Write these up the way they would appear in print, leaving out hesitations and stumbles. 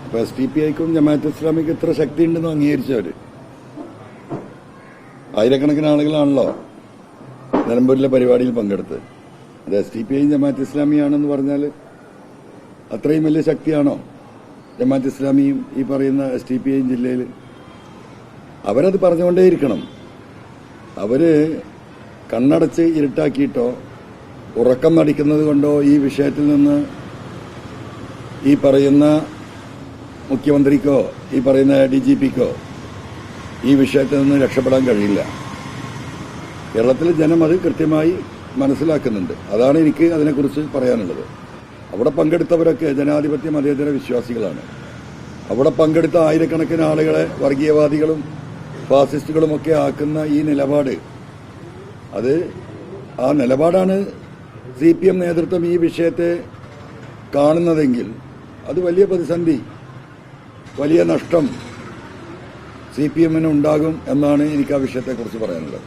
അപ്പൊ SDPIക്കും ജമാഅത്ത് ഇസ്ലാമിക്കും ഇത്ര ശക്തി ഉണ്ടെന്ന് അംഗീകരിച്ചവര്. ആയിരക്കണക്കിന് ആളുകളാണല്ലോ നിലമ്പൂരിലെ പരിപാടിയിൽ പങ്കെടുത്ത്. അത് SDPIയും ജമാഅത്ത് ഇസ്ലാമിയാണെന്ന് പറഞ്ഞാൽ അത്രയും വലിയ ശക്തിയാണോ ജമാഅത്ത് ഇസ്ലാമിയും ഈ പറയുന്ന SDPIയും ജില്ലയിൽ? അവരത് പറഞ്ഞുകൊണ്ടേയിരിക്കണം. അവര് കണ്ണടച്ച് ഇരുട്ടാക്കിയിട്ടോ ഉറക്കം നടിക്കുന്നത് കൊണ്ടോ ഈ വിഷയത്തിൽ നിന്ന് ഈ പറയുന്ന മുഖ്യമന്ത്രിക്കോ ഈ പറയുന്ന DGPക്കോ ഈ വിഷയത്തിൽ നിന്ന് രക്ഷപ്പെടാൻ കഴിയില്ല. കേരളത്തിലെ ജനം അത് കൃത്യമായി മനസ്സിലാക്കുന്നുണ്ട്. അതാണ് എനിക്ക് അതിനെക്കുറിച്ച് പറയാനുള്ളത്. അവിടെ പങ്കെടുത്തവരൊക്കെ ജനാധിപത്യ മതേതര വിശ്വാസികളാണ്. അവിടെ പങ്കെടുത്ത ആയിരക്കണക്കിന് ആളുകളെ വർഗീയവാദികളും ഫാസിസ്റ്റുകളുമൊക്കെ ആക്കുന്ന ഈ നിലപാട്, അത് ആ നിലപാടാണ് CPM നേതൃത്വം ഈ വിഷയത്തെ കാണുന്നതെങ്കിൽ അത് വലിയ പ്രതിസന്ധി, വലിയ നഷ്ടം CPMന് ഉണ്ടാകും എന്നാണ് എനിക്ക് ആ വിഷയത്തെക്കുറിച്ച് പറയാനുള്ളത്.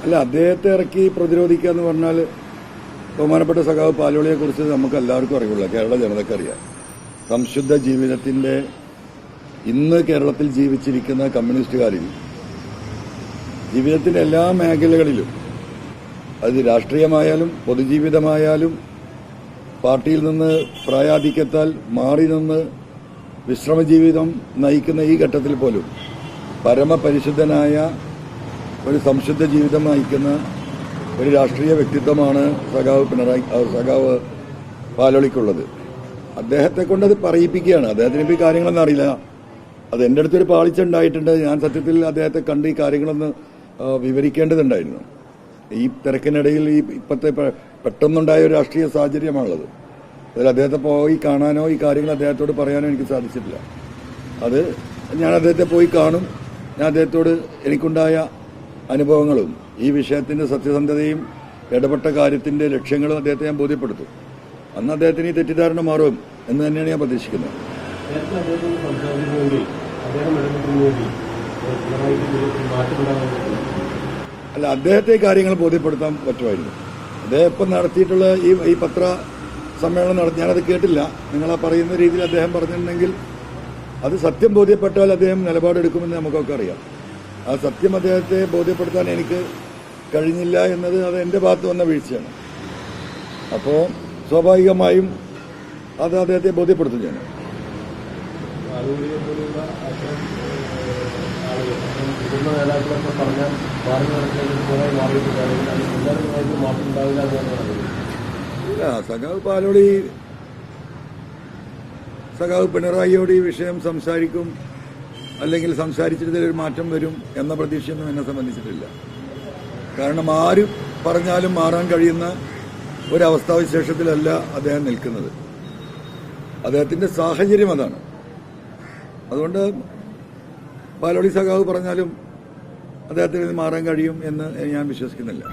അല്ല, അദ്ദേഹത്തെ ഇറക്കി പ്രതിരോധിക്കുക എന്ന് പറഞ്ഞാൽ ബഹുമാനപ്പെട്ട സഖാവ് പാലോളിയെ കുറിച്ച് നമുക്ക് എല്ലാവർക്കും അറിയുള്ളൂ, കേരള ജനതയ്ക്കറിയാം. സംശുദ്ധ ജീവിതത്തിന്റെ ഇന്ന് കേരളത്തിൽ ജീവിച്ചിരിക്കുന്ന കമ്മ്യൂണിസ്റ്റുകാരിൽ ജീവിതത്തിന്റെ എല്ലാ മേഖലകളിലും, അത് രാഷ്ട്രീയമായാലും പൊതുജീവിതമായാലും പാർട്ടിയിൽ നിന്ന് പ്രായാധിക്യത്താൽ മാറി നിന്ന് വിശ്രമജീവിതം നയിക്കുന്ന ഈ ഘട്ടത്തിൽ പോലും പരമപരിശുദ്ധനായ ഒരു സംശുദ്ധ ജീവിതം നയിക്കുന്ന ഒരു രാഷ്ട്രീയ വ്യക്തിത്വമാണ് സഖാവ് പാലോളിക്കുള്ളത്. അദ്ദേഹത്തെ കൊണ്ട് അത് പറയിപ്പിക്കുകയാണ്. അദ്ദേഹത്തിന് ഇപ്പോൾ ഈ കാര്യങ്ങളൊന്നും അറിയില്ല. അത് എൻ്റെ അടുത്തൊരു പാളിച്ച ഉണ്ടായിട്ടുണ്ട്. ഞാൻ സത്യത്തിൽ അദ്ദേഹത്തെ കണ്ട് ഈ കാര്യങ്ങളൊന്ന് വിവരിക്കേണ്ടതുണ്ടായിരുന്നു. ഈ തിരക്കിനിടയിൽ ഈ ഇപ്പോഴത്തെ പെട്ടെന്നുണ്ടായ ഒരു രാഷ്ട്രീയ സാഹചര്യമാണുള്ളത്. അതിൽ അദ്ദേഹത്തെ പോയി കാണാനോ ഈ കാര്യങ്ങൾ അദ്ദേഹത്തോട് പറയാനോ എനിക്ക് സാധിച്ചിട്ടില്ല. അത് ഞാൻ അദ്ദേഹത്തെ പോയി കാണും. ഞാൻ അദ്ദേഹത്തോട് എനിക്കുണ്ടായ അനുഭവങ്ങളും ഈ വിഷയത്തിന്റെ സത്യസന്ധതയും ഇടപെട്ട കാര്യത്തിന്റെ ലക്ഷ്യങ്ങളും അദ്ദേഹത്തെ ഞാൻ ബോധ്യപ്പെടുത്തും. അന്ന് അദ്ദേഹത്തിന് ഈ തെറ്റിദ്ധാരണ മാറും എന്ന് തന്നെയാണ് ഞാൻ പ്രതീക്ഷിക്കുന്നത്. അല്ല, അദ്ദേഹത്തെ കാര്യങ്ങൾ ബോധ്യപ്പെടുത്താൻ പറ്റുമായിരുന്നു. അദ്ദേഹം ഇപ്പം നടത്തിയിട്ടുള്ള ഈ പത്ര സമ്മേളനം ഞാനത് കേട്ടില്ല. നിങ്ങളാ പറയുന്ന രീതിയിൽ അദ്ദേഹം പറഞ്ഞിട്ടുണ്ടെങ്കിൽ അത് സത്യം ബോധ്യപ്പെട്ടാൽ അദ്ദേഹം നിലപാടെടുക്കുമെന്ന് നമുക്കൊക്കെ അറിയാം. ആ സത്യം അദ്ദേഹത്തെ ബോധ്യപ്പെടുത്താൻ എനിക്ക് കഴിഞ്ഞില്ല എന്നത് അത് എൻ്റെ ഭാഗത്ത് വന്ന വീഴ്ചയാണ്. അപ്പോൾ സ്വാഭാവികമായും അത് അദ്ദേഹത്തെ ബോധ്യപ്പെടുത്തും ഞാൻ. സഖാവ് പാലോളി സഖാവ് പിണറായിയോട് ഈ വിഷയം സംസാരിക്കും, അല്ലെങ്കിൽ സംസാരിച്ചിട്ടൊരു മാറ്റം വരും എന്ന പ്രതീക്ഷയൊന്നും എന്നെ സംബന്ധിച്ചിട്ടില്ല. കാരണം ആര് പറഞ്ഞാലും മാറാൻ കഴിയുന്ന ഒരവസ്ഥാവിശേഷത്തിലല്ല അദ്ദേഹം നിൽക്കുന്നത്. അദ്ദേഹത്തിന്റെ സാഹചര്യം അതാണ്. അതുകൊണ്ട് പാലോളി സഖാവ് പറഞ്ഞാലും അദ്ദേഹത്തിന് മാറാൻ കഴിയും എന്ന് ഞാൻ വിശ്വസിക്കുന്നില്ല.